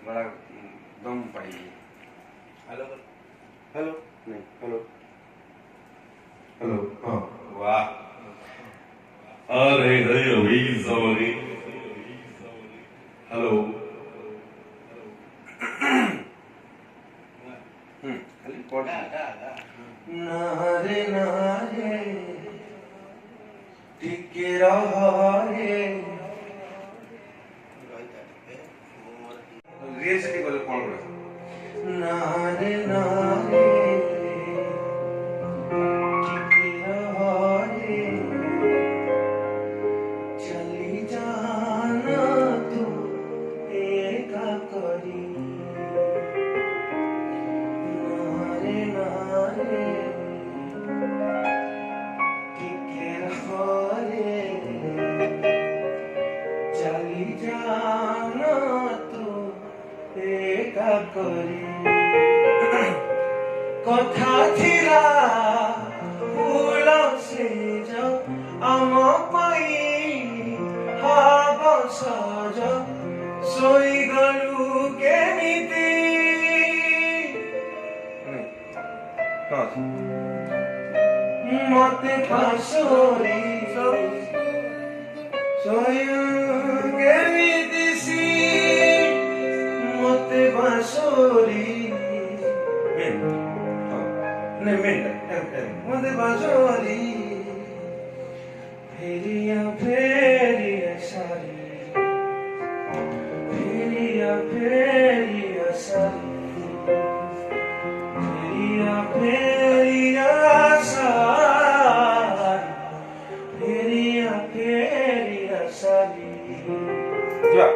बड़ा दम पाइए। हेलो हेलो नहीं हेलो हेलो हाँ वाह अरे अरे अभी समझी हेलो खाली कॉर्ड नारे नारे टिके रहे রিয়েল সেটি করে কল করে नारे नारे टिके रहे चली जाना तू एका करी नारे नारे टिके रहे चली जाना तू एका करी कथा थिला फूल से जो आम पाई हाब सज सोई गलु केमिति मते पासोरी सोयु केमिति सी मते पासोरी नहीं मिनट मते पासोरी फेरिया सारी फेरिया सारी फेरिया सारी फेरिया सारी जा